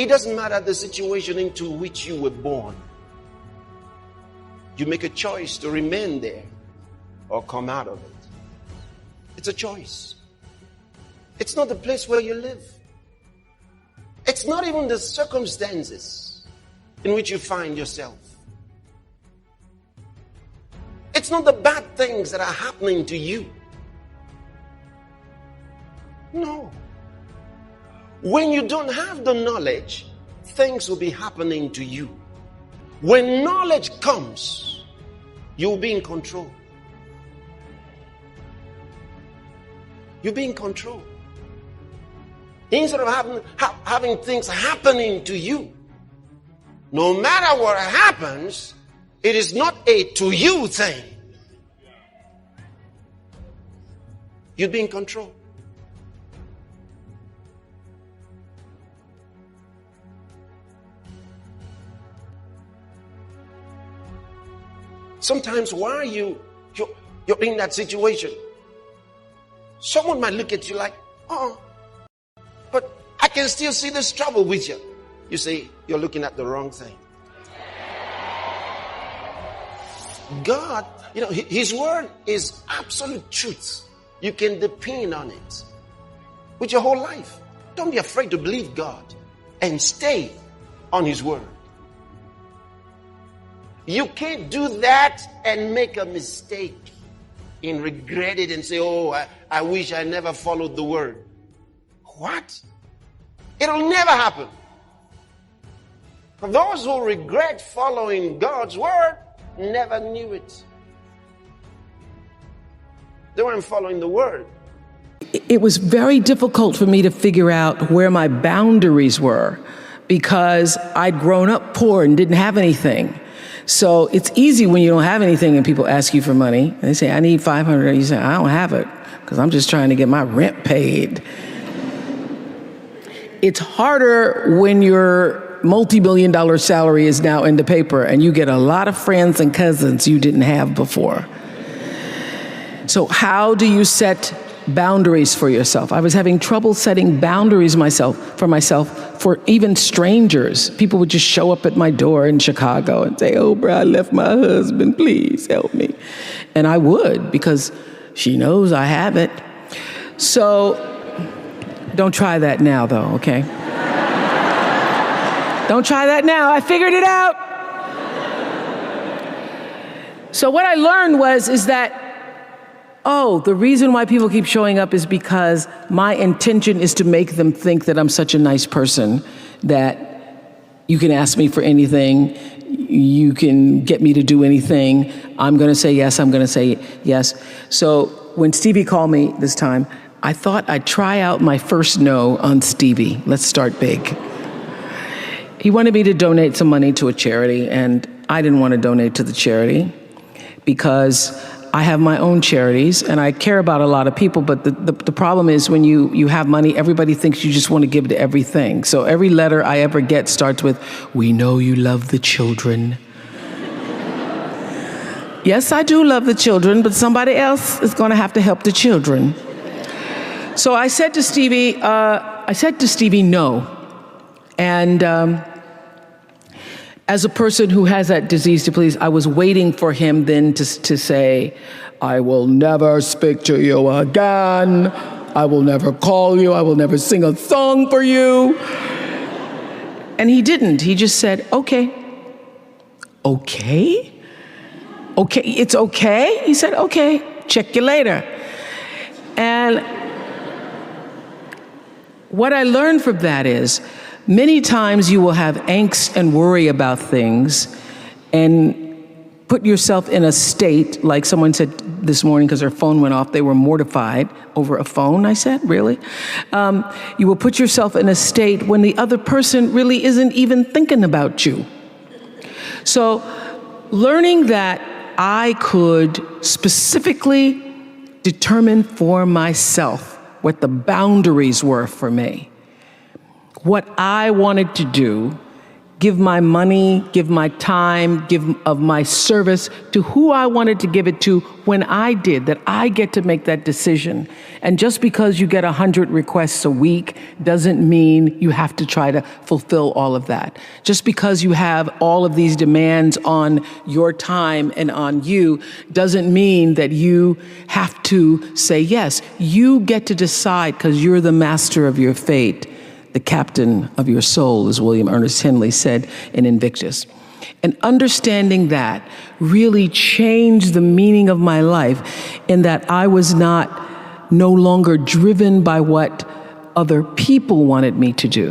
It doesn't matter the situation into which you were born. You make a choice to remain there or come out of it. It's a choice. It's not the place where you live. It's not even the circumstances in which you find yourself. It's not the bad things that are happening to you. No. When you don't have the knowledge, things will be happening to you. When knowledge comes, you'll be in control. You'll be in control. Instead of having things happening to you, no matter what happens, it is not a to you thing. You'll be in control. Sometimes while you're in that situation, someone might look at you like, oh, but I can still see this trouble with you. You see, you're looking at the wrong thing. God, His word is absolute truth. You can depend on it with your whole life. Don't be afraid to believe God and stay on His word. You can't do that and make a mistake and regret it and say, oh, I wish I never followed the word. What? It'll never happen. For those who regret following God's word, never knew it. They weren't following the word. It was very difficult for me to figure out where my boundaries were because I'd grown up poor and didn't have anything. So it's easy when you don't have anything and people ask you for money. They say, I need $500. You say, I don't have it because I'm just trying to get my rent paid. It's harder when your multi-million-dollar salary is now in the paper and you get a lot of friends and cousins you didn't have before. So how do you set boundaries for yourself? I was having trouble setting boundaries for myself for even strangers. People would just show up at my door in Chicago and say, Oprah, I left my husband, please help me. And I would, because she knows I have it. So don't try that now though, okay? Don't try that now, I figured it out. So what I learned is that the reason why people keep showing up is because my intention is to make them think that I'm such a nice person that you can ask me for anything, you can get me to do anything, I'm gonna say yes, I'm gonna say yes. So when Stevie called me this time, I thought I'd try out my first no on Stevie. Let's start big. He wanted me to donate some money to a charity, and I didn't want to donate to the charity because I have my own charities and I care about a lot of people, but the problem is when you have money, everybody thinks you just want to give to everything. So every letter I ever get starts with, we know you love the children. Yes, I do love the children, but somebody else is going to have to help the children. So I said to Stevie, no. And as a person who has that disease to please, I was waiting for him then to say, I will never speak to you again. I will never call you. I will never sing a song for you. And he didn't. He just said, okay. Okay? Okay, it's okay? He said, okay, check you later. And what I learned from that is, many times you will have angst and worry about things and put yourself in a state, like someone said this morning because their phone went off, they were mortified over a phone, I said, really? You will put yourself in a state when the other person really isn't even thinking about you. So learning that I could specifically determine for myself what the boundaries were for me, what I wanted to do give my money, give my time, give of my service to who I wanted to give it to when I did, that I get to make that decision. And just because you get 100 requests a week doesn't mean you have to try to fulfill all of that. Just because you have all of these demands on your time and on you doesn't mean that you have to say yes. You get to decide because you're the master of your fate. The captain of your soul, as William Ernest Henley said in Invictus. And understanding that really changed the meaning of my life in that I was no longer driven by what other people wanted me to do.